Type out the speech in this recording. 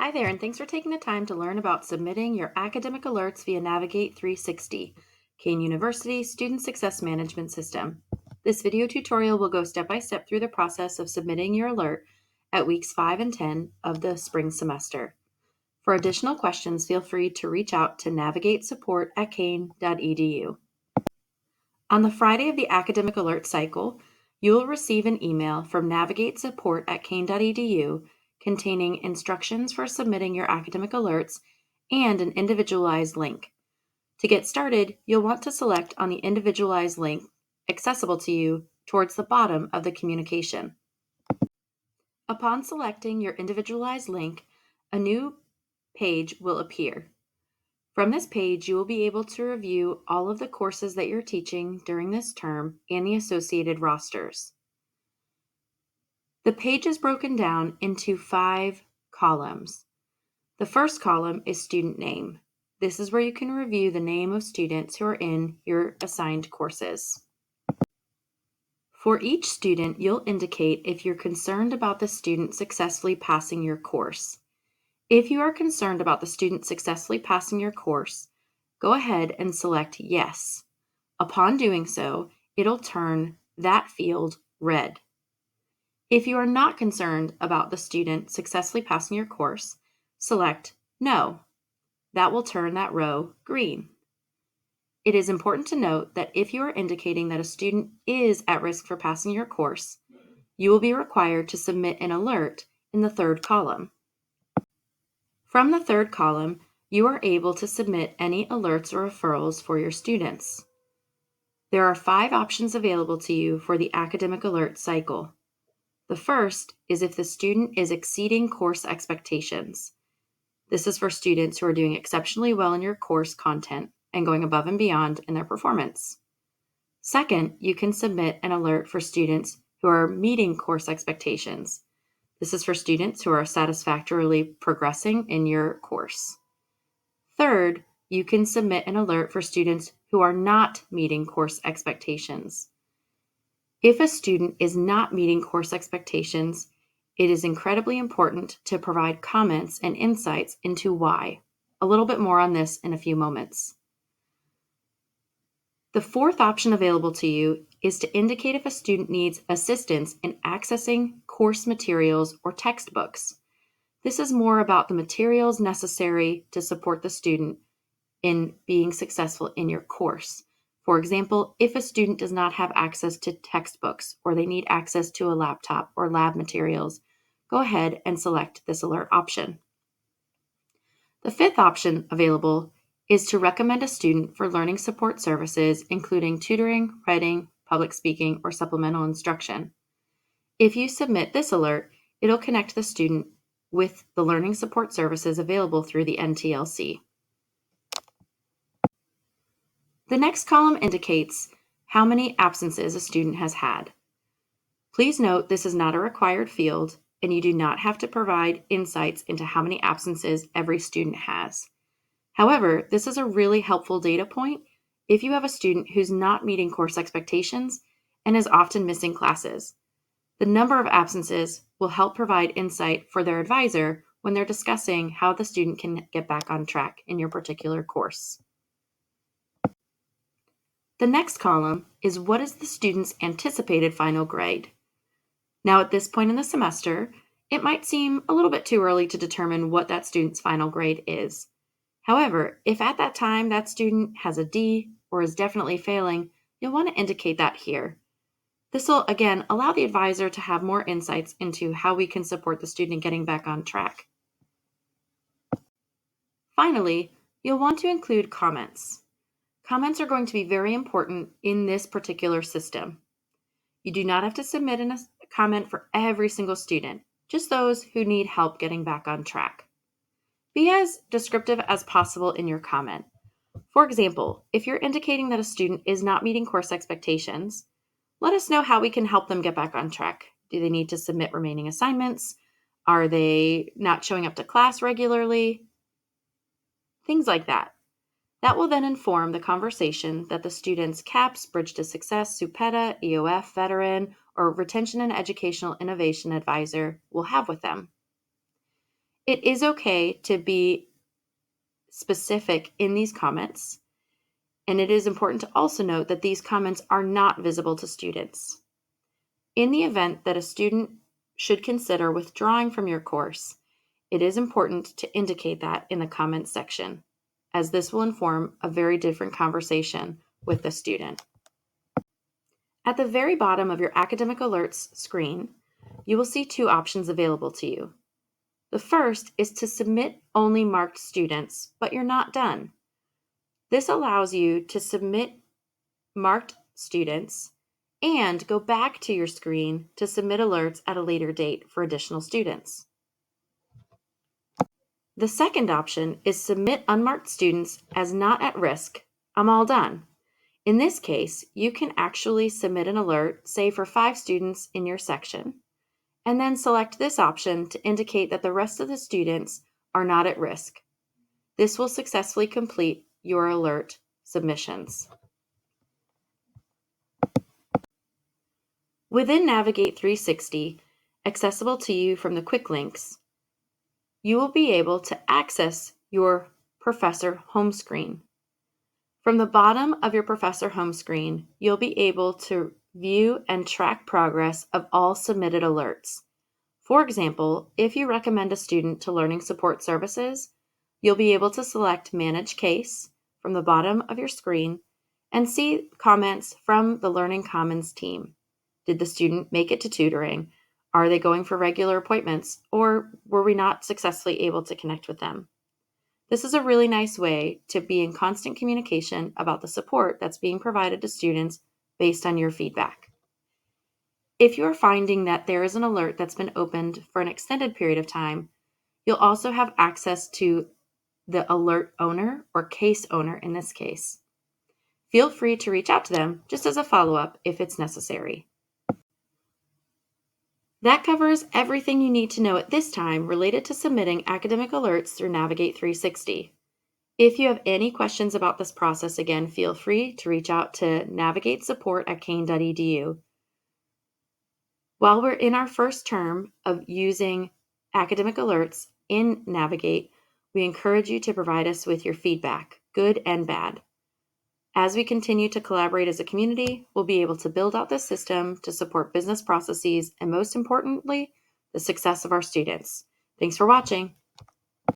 Hi there, and thanks for taking the time to learn about submitting your academic alerts via Navigate360, Kane University Student Success Management System. This video tutorial will go step by step through the process of submitting your alert at weeks 5 and 10 of the spring semester. For additional questions, feel free to reach out to navigatesupport@kane.edu. On the Friday of the academic alert cycle, you will receive an email from navigatesupport@kane.edu containing instructions for submitting your academic alerts and an individualized link. To get started, you'll want to select on the individualized link accessible to you towards the bottom of the communication. Upon selecting your individualized link, a new page will appear. From this page, you will be able to review all of the courses that you're teaching during this term and the associated rosters. The page is broken down into 5 columns. The first column is student name. This is where you can review the name of students who are in your assigned courses. For each student, you'll indicate if you're concerned about the student successfully passing your course. If you are concerned about the student successfully passing your course, go ahead and select Yes. Upon doing so, it'll turn that field red. If you are not concerned about the student successfully passing your course, select No. That will turn that row green. It is important to note that if you are indicating that a student is at risk for passing your course, you will be required to submit an alert in the third column. From the third column, you are able to submit any alerts or referrals for your students. There are 5 options available to you for the academic alert cycle. The first is if the student is exceeding course expectations. This is for students who are doing exceptionally well in your course content and going above and beyond in their performance. Second, you can submit an alert for students who are meeting course expectations. This is for students who are satisfactorily progressing in your course. Third, you can submit an alert for students who are not meeting course expectations. If a student is not meeting course expectations, it is incredibly important to provide comments and insights into why. A little bit more on this in a few moments. The fourth option available to you is to indicate if a student needs assistance in accessing course materials or textbooks. This is more about the materials necessary to support the student in being successful in your course. For example, if a student does not have access to textbooks or they need access to a laptop or lab materials, go ahead and select this alert option. The fifth option available is to recommend a student for learning support services, including tutoring, writing, public speaking, or supplemental instruction. If you submit this alert, it'll connect the student with the learning support services available through the NTLC. The next column indicates how many absences a student has had. Please note this is not a required field, and you do not have to provide insights into how many absences every student has. However, this is a really helpful data point if you have a student who's not meeting course expectations and is often missing classes. The number of absences will help provide insight for their advisor when they're discussing how the student can get back on track in your particular course. The next column is what is the student's anticipated final grade. Now, at this point in the semester, it might seem a little bit too early to determine what that student's final grade is. However, if at that time that student has a D or is definitely failing, you'll want to indicate that here. This will, again, allow the advisor to have more insights into how we can support the student getting back on track. Finally, you'll want to include comments. Comments are going to be very important in this particular system. You do not have to submit a comment for every single student, just those who need help getting back on track. Be as descriptive as possible in your comment. For example, if you're indicating that a student is not meeting course expectations, let us know how we can help them get back on track. Do they need to submit remaining assignments? Are they not showing up to class regularly? Things like that. That will then inform the conversation that the student's CAPS, Bridge to Success, SUPETA, EOF, Veteran, or Retention and Educational Innovation Advisor will have with them. It is okay to be specific in these comments, and it is important to also note that these comments are not visible to students. In the event that a student should consider withdrawing from your course, it is important to indicate that in the comments section, as this will inform a very different conversation with the student. At the very bottom of your academic alerts screen, you will see two options available to you. The first is to submit only marked students, but you're not done. This allows you to submit marked students and go back to your screen to submit alerts at a later date for additional students. The second option is submit unmarked students as not at risk. I'm all done. In this case, you can actually submit an alert, say for 5 students in your section, and then select this option to indicate that the rest of the students are not at risk. This will successfully complete your alert submissions. Within Navigate360, accessible to you from the quick links, you will be able to access your professor home screen. From the bottom of your professor home screen, you'll be able to view and track progress of all submitted alerts. For example, if you recommend a student to Learning Support Services, you'll be able to select Manage Case from the bottom of your screen and see comments from the Learning Commons team. Did the student make it to tutoring? Are they going for regular appointments? Or were we not successfully able to connect with them? This is a really nice way to be in constant communication about the support that's being provided to students based on your feedback. If you're finding that there is an alert that's been opened for an extended period of time, you'll also have access to the alert owner or case owner in this case. Feel free to reach out to them just as a follow-up if it's necessary. That covers everything you need to know at this time related to submitting academic alerts through Navigate360. If you have any questions about this process, again, feel free to reach out to navigatesupport@kane.edu. While we're in our first term of using academic alerts in Navigate, we encourage you to provide us with your feedback, good and bad. As we continue to collaborate as a community, we'll be able to build out this system to support business processes and, most importantly, the success of our students. Thanks for watching.